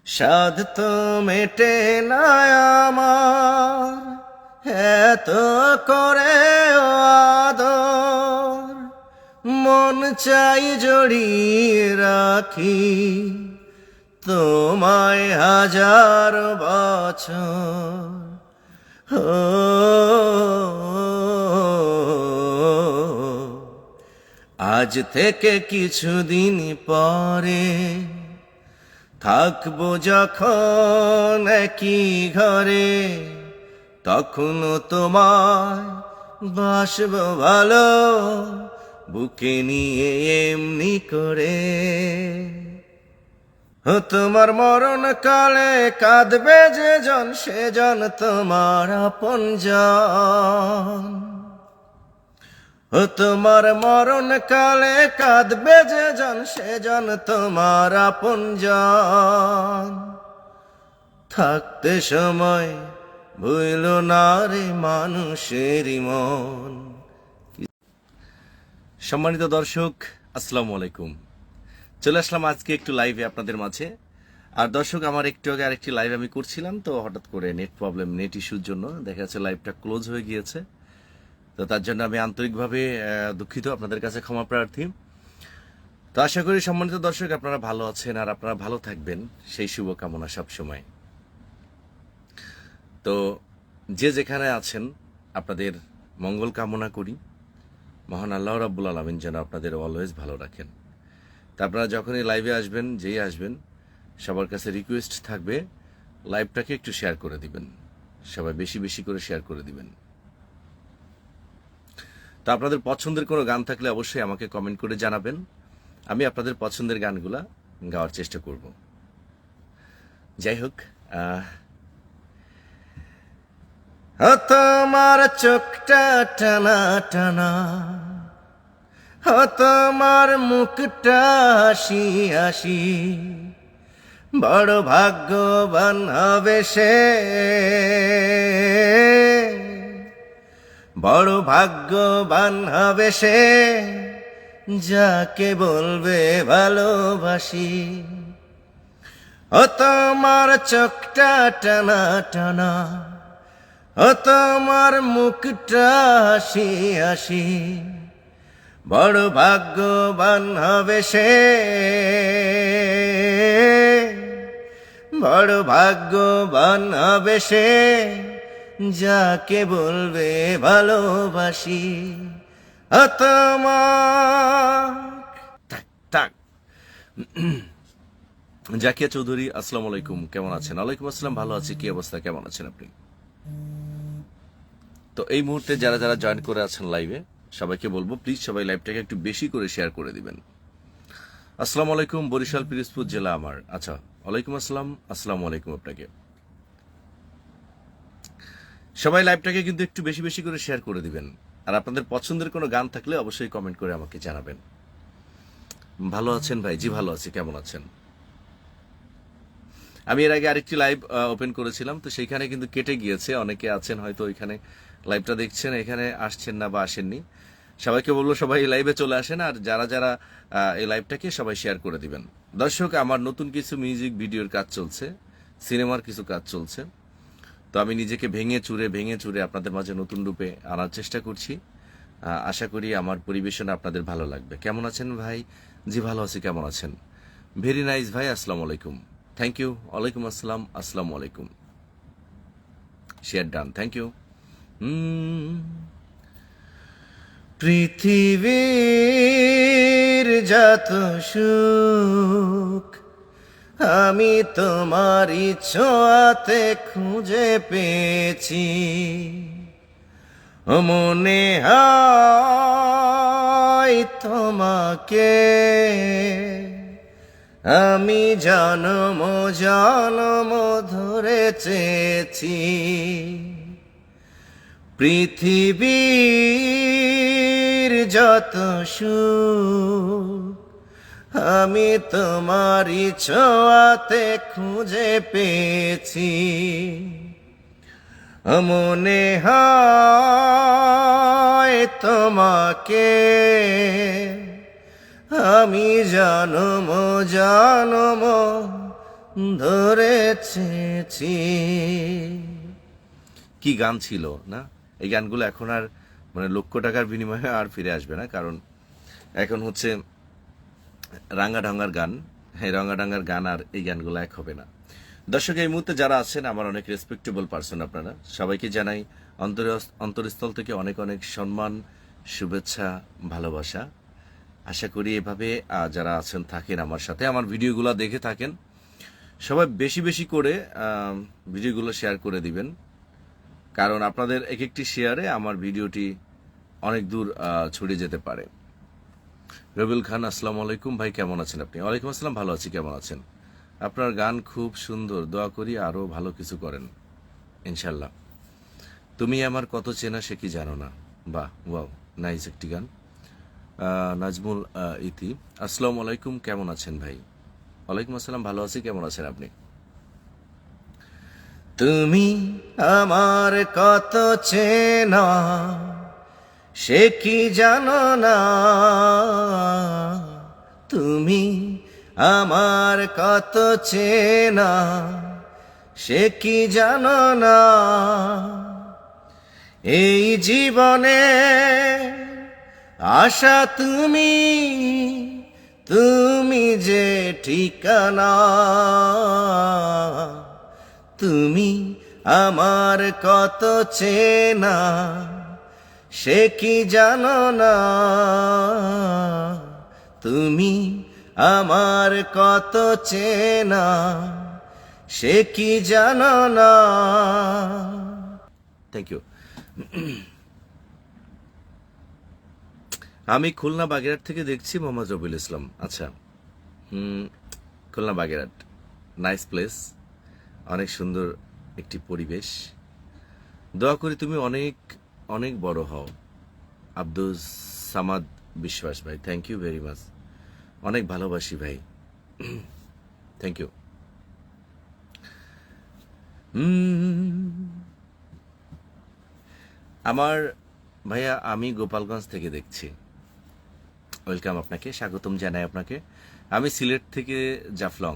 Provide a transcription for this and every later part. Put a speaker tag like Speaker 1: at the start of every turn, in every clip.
Speaker 1: সাধ তো মেটে না আমার, এত করে আদর মন চাই জড়িয়ে রাখি তোমায় হাজার বছর। ও আজ থেকে কিছুদিন পরে থাকবো যখন একই ঘরে, তখনও তোমায় বাসবো ভালো বুকে নিয়ে এমনি করে। তোমার মরণ কালে কাঁদবে যে জন, সে জন তোমার আপনজন। তোমার মরণ কালে কাঁদবে যে জন, সে জন তোমার আপনজন। থাকতে সময় ভুল না রে মানুষের মন। সম্মানিত দর্শক, আসসালামু আলাইকুম। চলে আসলাম আজকে একটু লাইভে আপনাদের মাঝে। আর দর্শক, আমার একটু আগে আরেকটি লাইভ আমি করছিলাম, তো হঠাৎ করে নেট প্রবলেম, নেট ইস্যুর জন্য দেখা যাচ্ছে লাইভটা ক্লোজ হয়ে গিয়েছে। তো তার জন্য আমি আন্তরিকভাবে দুঃখিত, আপনাদের কাছে ক্ষমা প্রার্থী। তো আশা করি সম্মানিত দর্শক আপনারা ভালো আছেন আর আপনারা ভালো থাকবেন, সেই শুভকামনা সবসময়। তো যে যেখানে আছেন আপনাদের মঙ্গল কামনা করি। মহান আল্লাহ রাব্বুল আলামিন যেন আপনাদের অলওয়েজ ভালো রাখেন। তা আপনারা যখনই লাইভে আসবেন, যেই আসবেন, সবার কাছে রিকোয়েস্ট থাকবে লাইভটাকে একটু শেয়ার করে দিবেন, সবাই বেশি বেশি করে শেয়ার করে দিবেন। তো আপনাদের পছন্দের কোনো গান থাকলে অবশ্যই আমাকে কমেন্ট করে জানাবেন, আমি আপনাদের পছন্দের গানগুলা গাওয়ার চেষ্টা করব। যাই হোক, তোমার চোখটা টানা টানা, তোমার মুখটা হাসি হাসি, বড় ভাগ্যবান হবে সে, বড় ভাগ্যবান হবে সে, যাকে বলবে ভালোবাসি। তোমার চোখটা টানা টানা, তোমার মুখটা হাসি হাসি, বড় ভাগ্যবান হবে সে, বড় ভাগ্যবান হবে সে, যাকে বলবে ভালোবাসি। তোমার থাক। জাকিয়া চৌধুরী, আসসালামু আলাইকুম, কেমন আছেন? ওয়ালাইকুম আসসালাম, ভালো আছি। কি অবস্থা, কেমন আছেন আপনি? তো এই মুহূর্তে যারা যারা জয়েন করে আছেন লাইভে, সবাইকে বলবো প্লিজ সবাই লাইভটাকে একটু বেশি করে শেয়ার করে দিবেন। আসসালামু আলাইকুম, বরিশাল পিরোজপুর জেলা আমার। আচ্ছা, ওয়ালাইকুম আসসালাম, আসসালামু আলাইকুম আপনাকে। সবাই লাইভটাকে কিন্তু একটু বেশি বেশি করে শেয়ার করে দিবেন। আর আপনাদের পছন্দের কোনো গান থাকলে অবশ্যই কমেন্ট করে আমাকে জানাবেন। ভালো আছেন ভাই? জি ভালো আছি, কেমন আছেন? আমি এর আগে আরেকটি লাইভ ওপেন করেছিলাম, তো সেইখানে কিন্তু কেটে গিয়েছে। অনেকে আছেন হয়তো ওইখানে লাইভটা দেখছেন, এখানে আসছেন না বা আসেননি। সবাইকে বলবো সবাই এই লাইভে চলে আসেন, আর যারা যারা এই লাইভটাকে সবাই শেয়ার করে দিবেন। দর্শক, আমার নতুন কিছু মিউজিক ভিডিওর কাজ চলছে, সিনেমার কিছু কাজ চলছে। তো আমি নিজেকে ভেঙে চুরে আপনাদের মাঝে নতুন রূপে আনার চেষ্টা করছি। আশা করি আমার পরিবেশনা আপনাদের ভালো লাগবে। কেমন আছেন ভাই? জি ভালো আছি, কেমন আছেন? ভেরি নাইস ভাই, আসসালামু আলাইকুম। থ্যাংক ইউ, ওয়ালাইকুম আসসালাম, আসসালামু আলাইকুম। Share done, thank you. পৃথিবীর যত সুখ আমি তোমারই ছোঁয়াতে খুঁজে পেয়েছি। মনে হয় তোমাকে আমি জনম জনম ধরে চেয়েছি। পৃথিবীর যত সুখ আমি তোমারই ছোঁয়াতে খুঁজে পেয়েছি। মনে হয় তোমাকে আমি জনম জনম ধরেছি। কি গান ছিল না? এই গানগুলো এখন আর মানে লক্ষ টাকার বিনিময়ে আর ফিরে আসবে না, কারণ এখন হচ্ছে রাঙ্গাঢাঙ্গার গান। হ্যাঁ, রাঙ্গাঢাঙ্গার গান আর এই গানগুলো এক হবে না। দর্শক, এই মুহূর্তে যারা আছেন আমার অনেক রেসপেক্টেবল পারসন, আপনারা সবাইকে জানাই অন্তরস্থল থেকে অনেক অনেক সম্মান, শুভেচ্ছা, ভালোবাসা। আশা করি এভাবে যারা আছেন থাকেন আমার সাথে, আমার ভিডিওগুলো দেখে থাকেন। সবাই বেশি বেশি করে ভিডিওগুলো শেয়ার করে দিবেন, কারণ আপনাদের এক একটি শেয়ারে আমার ভিডিওটি অনেক দূর ছড়িয়ে যেতে পারে। রবিউল খান, আসসালামু আলাইকুম ভাই, কেমন আছেন আপনি? ওয়ালাইকুম আসসালাম, ভালো আছি, কেমন আছেন? আপনার গান খুব সুন্দর, দোয়া করি আরও ভালো কিছু করেন ইনশাল্লাহ। তুমি আমার কত চেনা সে কি জানো না, বাহ ওয়াও, নাইস একটি গান। নাজমুল ইতি, আসসালামু আলাইকুম, কেমন আছেন ভাই? ওয়ালাইকুম আসসালাম, ভালো আছি, কেমন আছেন আপনি? তুমি আমার কত চেনা সে কি জানো না, তুমি আমার কত চেনা সে কি জানো না, এই জীবনে আশা তুমি, তুমি যে ঠিকানা, তুমি আমার কত চেনা সে কি জানো না, তুমি আমার কত চেনা সে কি জানো না। Thank you. আমি খুলনা বাগেরহাট থেকে দেখছি, মোহাম্মদ রবিউল ইসলাম। আচ্ছা, খুলনা বাগেরহাট, নাইস প্লেস, অনেক সুন্দর একটি পরিবেশ। দোয়া করি তুমি অনেক অনেক বড় হও। আব্দুল সামাদ বিশ্বাস ভাই, থ্যাংক ইউ ভেরি মাচ, অনেক ভালোবাসি ভাই, থ্যাংক ইউ। আমার ভাইয়া, আমি গোপালগঞ্জ থেকে দেখছি। ওয়েলকাম, আপনাকে স্বাগতম জানাই আপনাকে। আমি সিলেট থেকে জাফলং।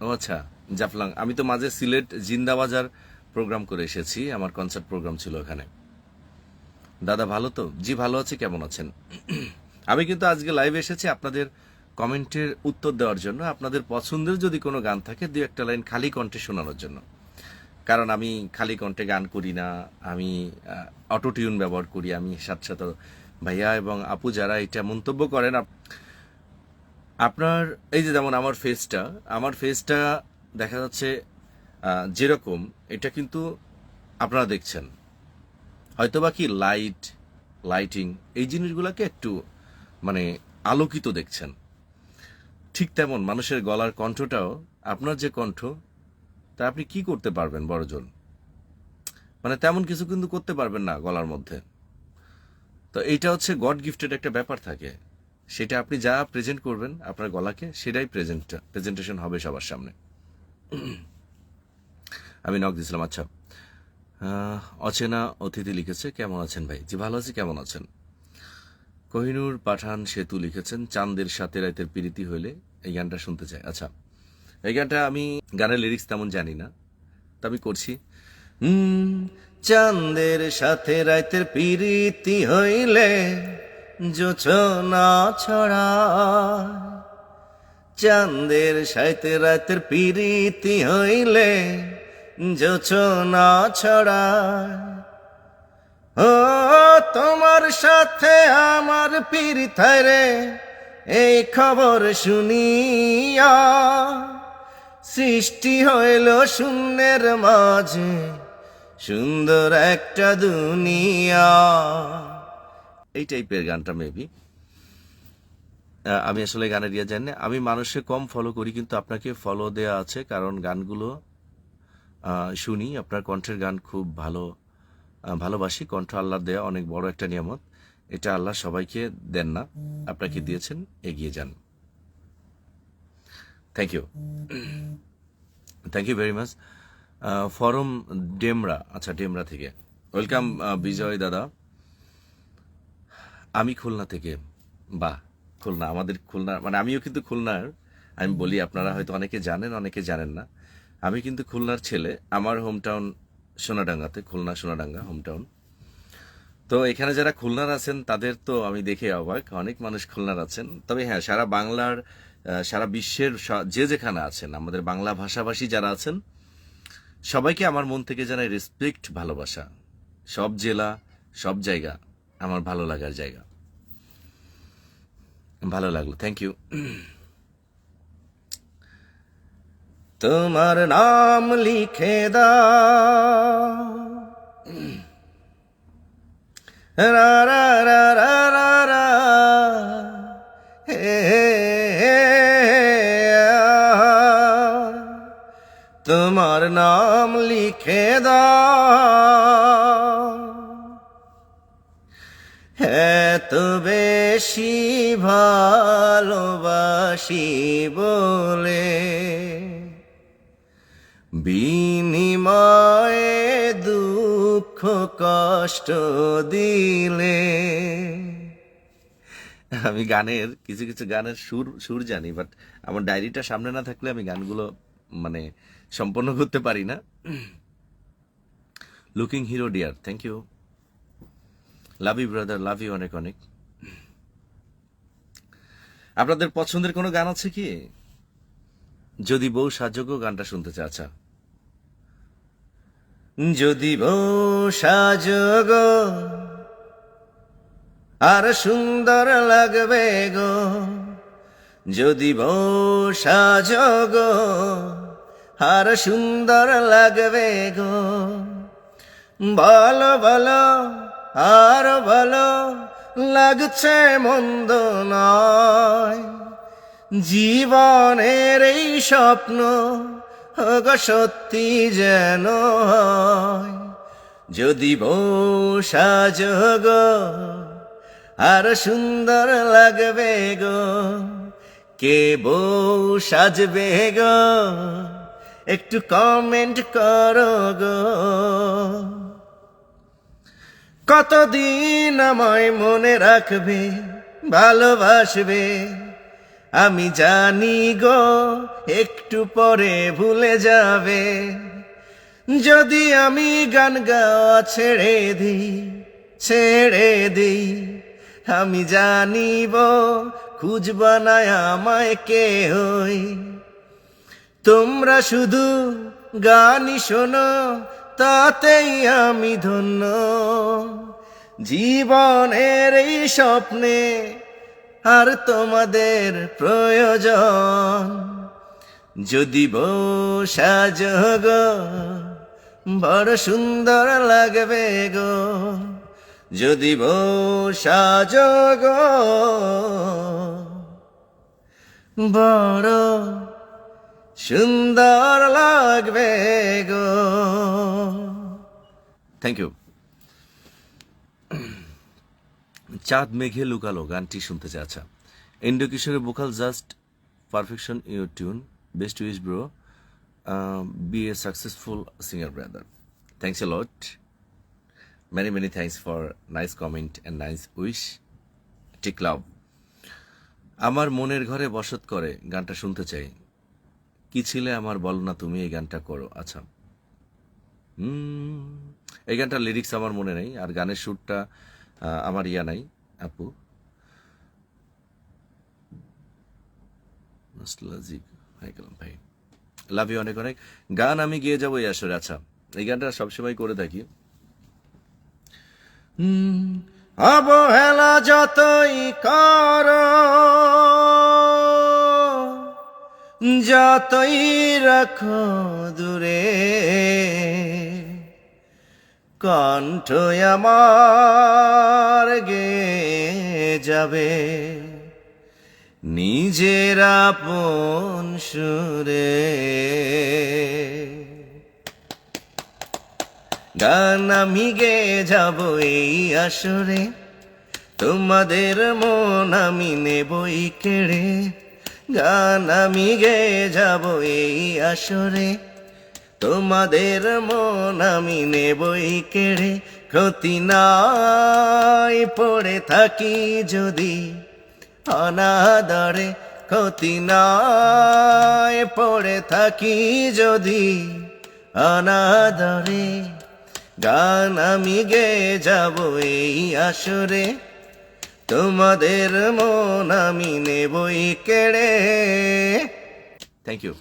Speaker 1: ও আচ্ছা, জাফলং। আমি তো মাঝে সিলেট জিন্দাবাজার প্রোগ্রাম করে এসেছি, আমার কনসার্ট প্রোগ্রাম ছিল ওখানে। দাদা ভালো তো? জি ভালো আছি, কেমন আছেন? আমি কিন্তু আজকে লাইভে এসেছি আপনাদের কমেন্টের উত্তর দেওয়ার জন্য, আপনাদের পছন্দের যদি কোনো গান থাকে দু একটা লাইন খালি কণ্ঠে শোনানোর জন্য, কারণ আমি খালি কণ্ঠে গান করি না, আমি অটোটিউন ব্যবহার করি। আমি সাথে সাথে ভাইয়া এবং আপু যারা এটা মন্তব্য করেন, আপনার এই যে যেমন আমার ফেসটা দেখা যাচ্ছে যেরকম, এটা কিন্তু আপনারা দেখছেন হয়তোবা কি লাইটিং এই জিনিসগুলোকে একটু মানে আলোকিত দেখছেন, ঠিক তেমন মানুষের গলার কণ্ঠটাও, আপনার যে কণ্ঠ, তা আপনি কি করতে পারবেন বড়জন? মানে তেমন কিছু কিন্তু করতে পারবেন না গলার মধ্যে। তো এইটা হচ্ছে গড গিফটেড একটা ব্যাপার থাকে, সেটা আপনি যা প্রেজেন্ট করবেন আপনার গলাকে, সেটাই প্রেজেন্টেশন হবে সবার সামনে। আমি নক দিয়েছিলাম। আচ্ছা, অচেনা অতিথি লিখেছে, কেমন আছেন ভাই? জি ভালো আছি, কেমন আছেন? কোহিনুর পাঠান সেতু লিখেছেন, চাঁদের সাথে রাতের প্রীতি হইলে, এই গানটা শুনতে চাই। আচ্ছা, এই গানটা আমি গানের লিরিক্স তেমন জানি না, তা আমি করছি। চাঁদের সাথে রাতের প্রীতি হইলে জোছনা ছড়া, চাঁদের সাথে রাতের প্রীতি হইলে জোছনা ছড়া, ও তোমার সাথে আমার প্রীতি রে, এই খবর শুনিয়া সৃষ্টি হইল শূন্যের মাঝে সুন্দর একটা দুনিয়া। এই টাইপের গানটা মেবি। আমি আসলে গানের ইয়ে জানি না, আমি মানুষে কম ফলো করি, কিন্তু আপনাকে ফলো দেয়া আছে, কারণ গানগুলো শুনি, আপনার কণ্ঠের গান খুব ভালোবাসি। কণ্ঠ আল্লাহর দেয়া অনেক বড় একটা নিয়ামত, এটা আল্লাহ সবাইকে দেন না, আপনাকে দিয়েছেন, এগিয়ে যান। Thank you very much. From Demra, আচ্ছা ডেমরা থেকে ওয়েলকাম বিজয় দাদা। আমি খুলনা থেকে, বাহ, খুলনা, আমাদের খুলনা, মানে আমিও কিন্তু খুলনার, আমি বলি, আপনারা হয়তো অনেকে জানেন, অনেকে জানেন না। আমি কিন্তু খুলনার ছেলে। আমার হোম টাউন সোনাডাঙ্গাতে, খুলনা সোনাডাঙ্গা হোম টাউন। তো এখানে যারা খুলনার আছেন তাদের তো আমি দেখে অবাক, অনেক মানুষ খুলনার আছেন। তবে হ্যাঁ, সারা বাংলার সারা বিশ্বের যে যেখানে আছেন, আমাদের বাংলা ভাষাভাষী যারা আছেন, সবাইকে আমার মন থেকে জানাই রেসপেক্ট, ভালোবাসা। সব জেলা, সব জায়গা আমার ভালো লাগার জায়গা। ভালো লাগলো, থ্যাংক ইউ। তোমার নাম লিখে দাও, রা রা রা রা রা রা, হে হে হে, তোমার নাম লিখে দাও, এত বেশি ভালোবাসি বলে, বিনিময়ে দুঃখ কষ্ট দিলে। আমি গানের কিছু কিছু গানের সুর সুর জানি, বাট আমার ডায়েরিটা সামনে না থাকলে আমি গানগুলো মানে সম্পন্ন করতে পারি না। Looking hero dear, thank you, love you brother, love you অনেক অনেক। আপনাদের পছন্দের কোনো গান আছে কি? যদি বউ সাজগো গানটা শুনতে চা। আচ্ছা, যদি বউ সাজগো আর সুন্দর লাগবে গো, যদি বউ সাজগো আর সুন্দর লাগবে গো, বলো বলো আর বলো, লাগছে মন্দ নয়, জীবনের এই স্বপ্ন গো সত্যি যেন হয়। যদি বউ সাজগো আর সুন্দর লাগবে গো, কে বউ সাজবে গো, একটু কমেন্ট করো গো। কতদিন আমায় মনে রাখবে, ভালোবাসবে, আমি জানি গো একটু পরে ভুলে যাবে। যদি আমি গান গাওয়া ছেড়ে দিই, আমি জানিব খুঁজবা না আমায় কে হই। তোমরা শুধু গানই শোনো, তাতেই আমি ধন্য, জীবনের এই স্বপ্নে আর তোমাদের প্রয়োজন। যদি বউ সাজগো বড় সুন্দর লাগবে গো, যদি বউ সাজগো বড় সুন্দর লাগবে গো। Thank you. চাঁদ মেঘে লুকালো গানটি শুনতে চাই। আচ্ছা, ইন্দ্র কিশোরের vocal just perfection your tune, best wish bro, be a successful singer brother. Thanks a lot, many thanks for nice comment and nice wish. টিক লাভ। আমার মনের ঘরে বসত করে গানটা শুনতে চাই, কি ছিলে আমার বলো না তুমি, এই গানটা করো। আচ্ছা, এই গানটার লিরিক্স আমার মনে নেই, আর গানের সুরটা আমার ইয়া নাই আপু, নস্টালজিক হয়ে গেলাম ভাই। লাভ ইউ অনেক অনেক। গান আমি গিয়ে যাবো এই আসরে। আচ্ছা, এই গানটা সবসময় করে থাকি। অবহেলা যতই করো, যতই রাখো দূরে, কণ্ঠ আমার গে যাবে নিজের আপন সুরে। গান আমি গে যাব এই আসরে, তোমাদের মন আমি নেবই কেড়ে। গান আমি গে যাব এই আসরে, তোমাদের মন আমি নেবই কেড়ে। ক্ষতি নাই পড়ে থাকি যদি অনাদরে, ক্ষতি নয় পড়ে থাকি যদি অনাদরে, গান আমি গেয়ে যাব এই আসরে, তোমাদের মন আমি নেবই কেড়ে। Thank you.